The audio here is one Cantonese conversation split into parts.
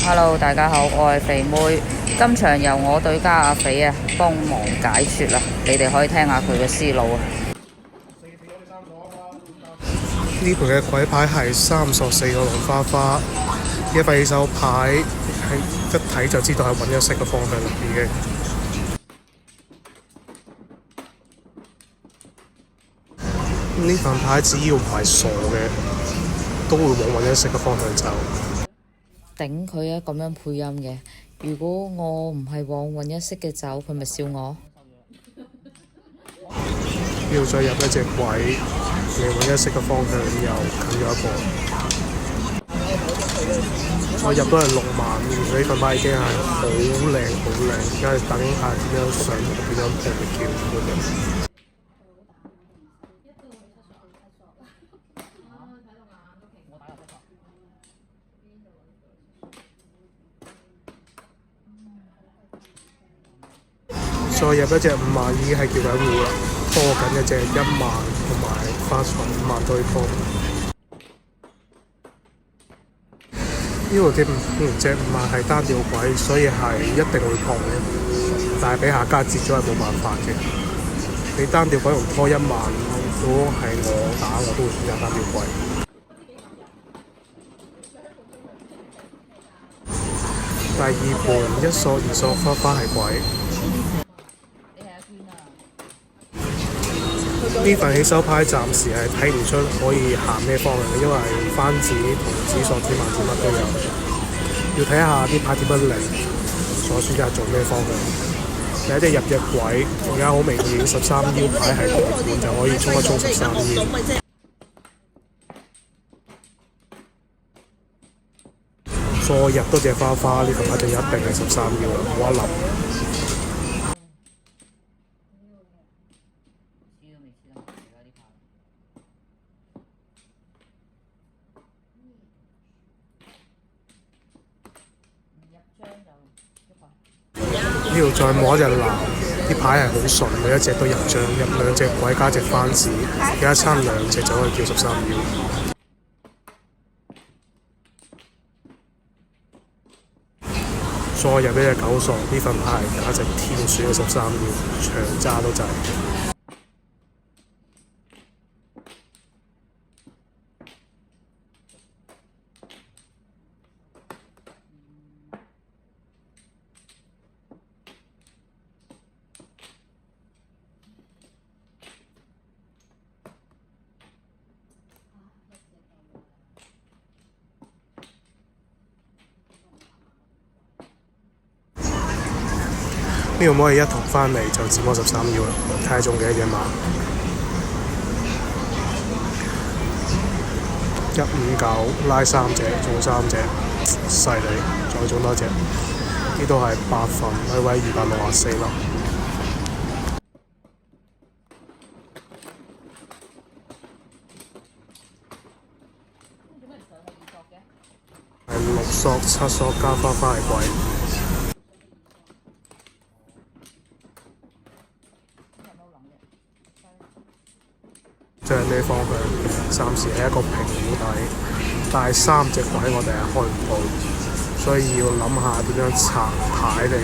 Hello，大家好，我係肥妹。今場由我對家阿肥啊幫忙解說啦，你哋可以聽下佢嘅思路啊。呢盤嘅鬼牌係34個龍花花，一塊起手牌係一睇就知道係揾一色嘅方向啦，已經。呢份牌只要唔係傻嘅，都會往揾一色嘅方向走。頂佢啊！咁樣配音嘅，如果我唔係往揾一色嘅走，佢咪笑我。呢度再入一隻鬼，你揾一色嘅方向又近咗一步。我入都係6萬，呢份牌已經係好靚好靚，而家等下點樣上點樣破嘅叫咁樣。再入一隻5萬已經係叫緊戶啦，拖緊一隻1萬同埋發財5萬對方。呢個隻5萬係單調鬼，所以係一定會碰嘅，但係俾下家截咗係冇辦法嘅。你單調鬼同拖1萬，如果係我打我都會選擇單調鬼。第二盤1索2索花花係鬼。呢份起手牌暫時係睇唔出可以行咩方向嘅，因為番子同紫索子萬子乜都有，要睇下啲牌點樣嚟，所選擇做咩方向。第一隻入隻鬼，而家好明顯13腰牌係過半就可以衝一衝13腰。再入多隻花花，呢份牌就一定係13腰啦，冇得諗。呢度再摸一隻藍，啲牌係好順，每一隻都入張，入2隻鬼加隻番子，而家差2隻就可以叫13腰。再入一隻9索，呢份牌係價值天選嘅13腰，長揸都滯。呢個可以一同翻嚟就自摸13腰啦，睇下中幾多隻馬。159拉3隻，中3隻，犀利！再中多隻，呢度係8份，位位264粒。係6索7索加花花係貴。即係咩方向？暫時係一個平估底，但係3隻鬼我哋係開唔到，所以要諗下點樣拆牌嚟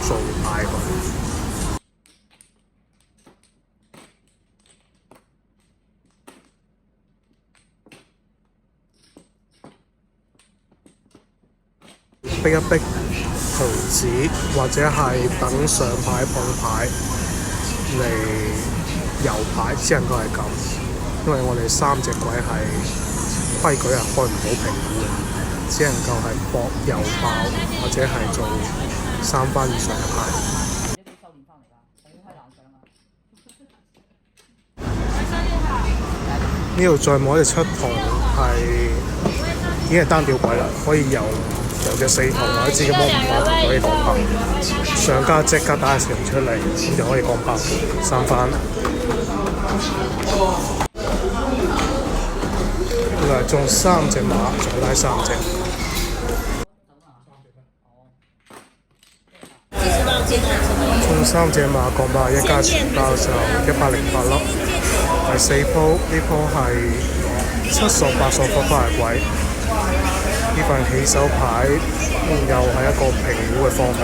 做大佢。逼一逼圖紙，或者係等上牌碰牌嚟遊牌，只能夠係咁。因為我哋3隻鬼係規矩係開唔到評估嘅，只能夠係搏油爆或者係做3番以上嘅牌。呢度再摸一隻7筒係已經係單調鬼啦，可以由隻4筒或者自己摸5把筒可以降爆，上家即刻打隻4筒出嚟，咁就可以降爆3番。中3隻馬，再拉3隻。中3隻馬降81加全包就108粒。第4鋪呢鋪係7索8索花花係鬼。呢份起手牌又係一個評估嘅方向。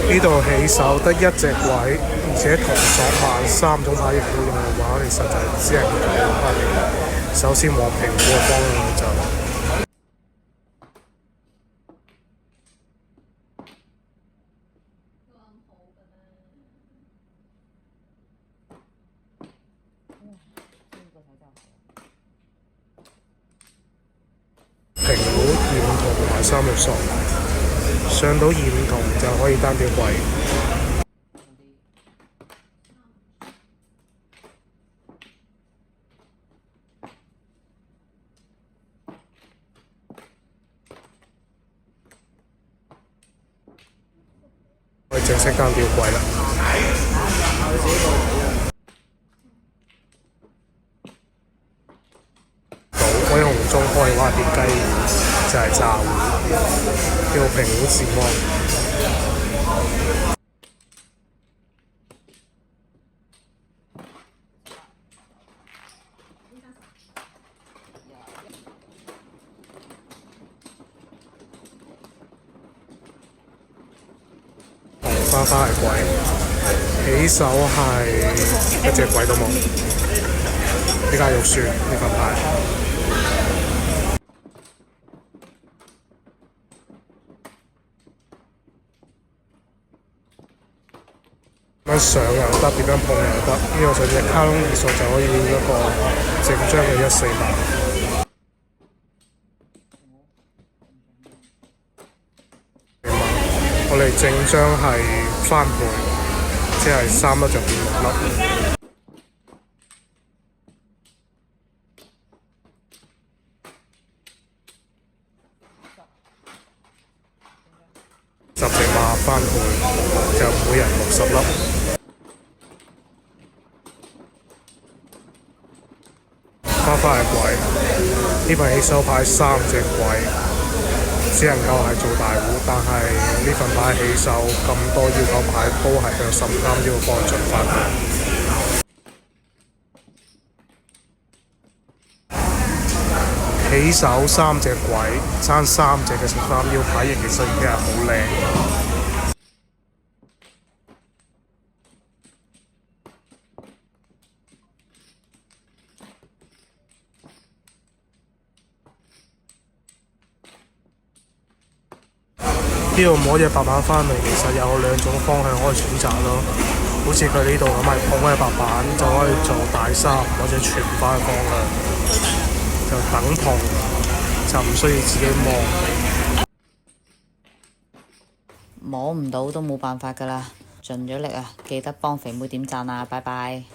呢度起手得一隻鬼，而且同索曼3種牌型都用嘅話，你實在只能夠首先往評估嘅方向走。評估2、5同埋3六索，上到2、5同就可以單挑貴。可以正式單挑貴啦。鬼紅中開挖啲雞就係炸糊，叫評估治安。花花係貴，起手係一隻鬼都冇，比較肉酸呢份牌。點樣上又得，點樣碰又得，呢個上隻卡窿2索就可以一個正張嘅148。我哋正張係翻倍，即係3粒就變6粒。10隻馬翻倍就每人60粒。花花係貴，呢份起手牌3隻貴。只能夠係做大戶，但係呢份牌起手咁多要求牌都係向13要幫佢進發嘅。起手3隻鬼，爭3隻嘅13要牌型其實已經係好靚。呢度摸隻白板翻嚟，其實有2種方向可以選擇咯。好似佢呢度咁係捧嘅白板，就可以做大3或者全翻嘅方向，就等碰，就唔需要自己摸。摸唔到都冇辦法㗎啦，盡咗力啊！記得幫肥妹點讚啊，拜拜。